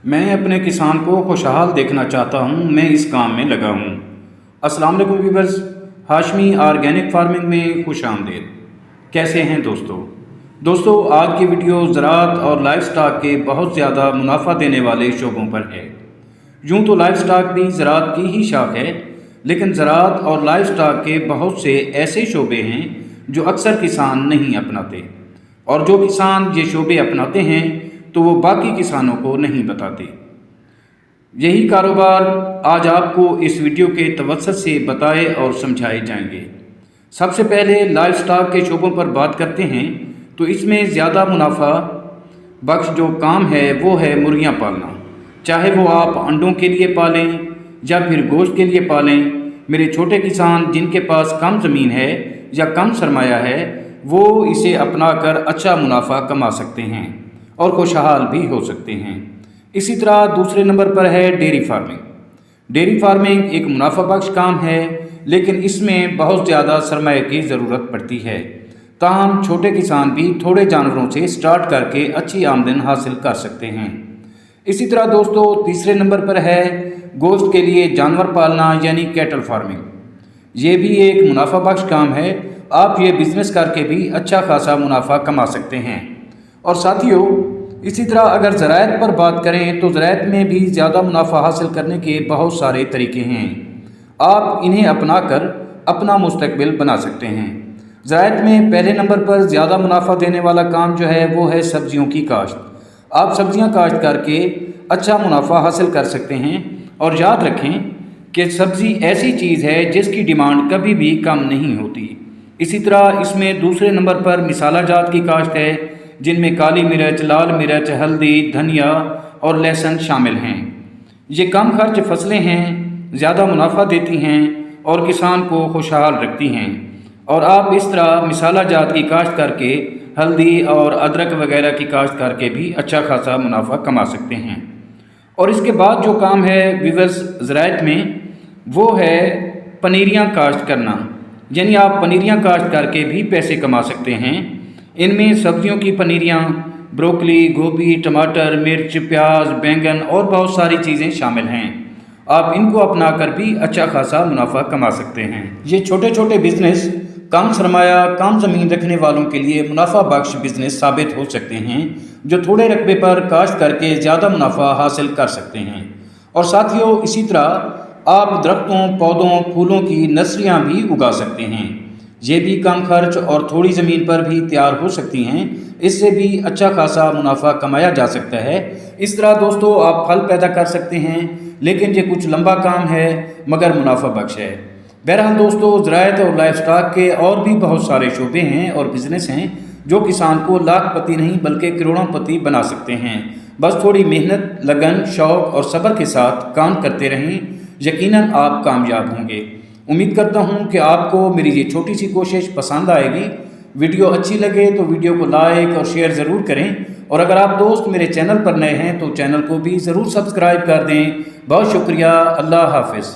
मैं अपने किसान को खुशहाल देखना चाहता हूँ, मैं इस काम में लगा हूँ। अस्सलाम वालेकुम व्यूअर्स, हाशमी ऑर्गेनिक फार्मिंग में खुश आमदीद। कैसे हैं दोस्तों आज की वीडियो ज़राअत और लाइफ स्टॉक के बहुत ज़्यादा मुनाफा देने वाले शोबों पर है। यूँ तो लाइफ स्टॉक भी ज़राअत की ही शाख है, लेकिन ज़राअत और लाइफ स्टॉक के बहुत से ऐसे शोबे हैं जो अक्सर किसान नहीं अपनाते, और जो किसान ये शोबे अपनाते हैं तो वो बाकी किसानों को नहीं बताते। यही कारोबार आज आपको इस वीडियो के तवज्जुह से बताए और समझाए जाएंगे। सबसे पहले लाइफ स्टॉक के शोबों पर बात करते हैं तो इसमें ज़्यादा मुनाफा बख्श जो काम है वो है मुर्गियाँ पालना। चाहे वो आप अंडों के लिए पालें या फिर गोश्त के लिए पालें, मेरे छोटे किसान जिनके पास कम ज़मीन है या कम सरमाया है वो इसे अपनाकर अच्छा मुनाफा कमा सकते हैं और खुशहाल भी हो सकते हैं। इसी तरह दूसरे नंबर पर है डेयरी फार्मिंग। डेयरी फार्मिंग एक मुनाफा बख्श काम है, लेकिन इसमें बहुत ज़्यादा सरमाए की ज़रूरत पड़ती है। ताहम छोटे किसान भी थोड़े जानवरों से स्टार्ट करके अच्छी आमदन हासिल कर सकते हैं। इसी तरह दोस्तों तीसरे नंबर पर है गोश्त के लिए जानवर पालना यानी कैटल फार्मिंग। ये भी एक मुनाफा बख्श काम है। आप ये बिज़नेस करके भी अच्छा खासा मुनाफा कमा सकते हैं। और साथियों इसी तरह अगर ज़राअत पर बात करें तो ज़राअत में भी ज़्यादा मुनाफा हासिल करने के बहुत सारे तरीके हैं। आप इन्हें अपनाकर अपना मुस्तकबिल बना सकते हैं। ज़राअत में पहले नंबर पर ज़्यादा मुनाफा देने वाला काम जो है वो है सब्जियों की काश्त। आप सब्जियां काश्त करके अच्छा मुनाफा हासिल कर सकते हैं। और याद रखें कि सब्ज़ी ऐसी चीज़ है जिसकी डिमांड कभी भी कम नहीं होती। इसी तरह इसमें दूसरे नंबर पर मिसाला जात की काश्त है, जिनमें काली मिर्च, लाल मिर्च, हल्दी, धनिया और लहसुन शामिल हैं। ये कम खर्च फसलें हैं, ज़्यादा मुनाफा देती हैं और किसान को खुशहाल रखती हैं। और आप इस तरह मिसाला जात की काश्त करके हल्दी और अदरक वगैरह की काश्त करके भी अच्छा खासा मुनाफा कमा सकते हैं। और इसके बाद जो काम है व्यूअर्स ज़राअत में वो है पनीरियाँ काश्त करना, यानी आप पनीरियाँ काश्त करके भी पैसे कमा सकते हैं। इनमें सब्जियों की पनीरियाँ, ब्रोकली, गोभी, टमाटर, मिर्च, प्याज, बैंगन और बहुत सारी चीज़ें शामिल हैं। आप इनको अपनाकर भी अच्छा खासा मुनाफा कमा सकते हैं। ये छोटे छोटे बिजनेस कम सरमाया, कम ज़मीन रखने वालों के लिए मुनाफा बख्श बिजनेस साबित हो सकते हैं, जो थोड़े रकबे पर काश्त करके ज़्यादा मुनाफा हासिल कर सकते हैं। और साथियों इसी तरह आप दरख्तों, पौधों, फूलों की नर्सरियाँ भी उगा सकते हैं। ये भी कम खर्च और थोड़ी ज़मीन पर भी तैयार हो सकती हैं। इससे भी अच्छा खासा मुनाफा कमाया जा सकता है। इस तरह दोस्तों आप फल पैदा कर सकते हैं, लेकिन ये कुछ लंबा काम है मगर मुनाफा बख्श है। बहरहाल दोस्तों ज़राअत और लाइफ स्टॉक के और भी बहुत सारे शोबे हैं और बिज़नेस हैं जो किसान को लाखपति नहीं बल्कि करोड़ोंपति बना सकते हैं। बस थोड़ी मेहनत, लगन, शौक़ और सब्र के साथ काम करते रहें, यकीनन आप कामयाब होंगे। उम्मीद करता हूँ कि आपको मेरी ये छोटी सी कोशिश पसंद आएगी। वीडियो अच्छी लगे तो वीडियो को लाइक और शेयर ज़रूर करें, और अगर आप दोस्त मेरे चैनल पर नए हैं तो चैनल को भी ज़रूर सब्सक्राइब कर दें। बहुत शुक्रिया। अल्लाह हाफ़िज़।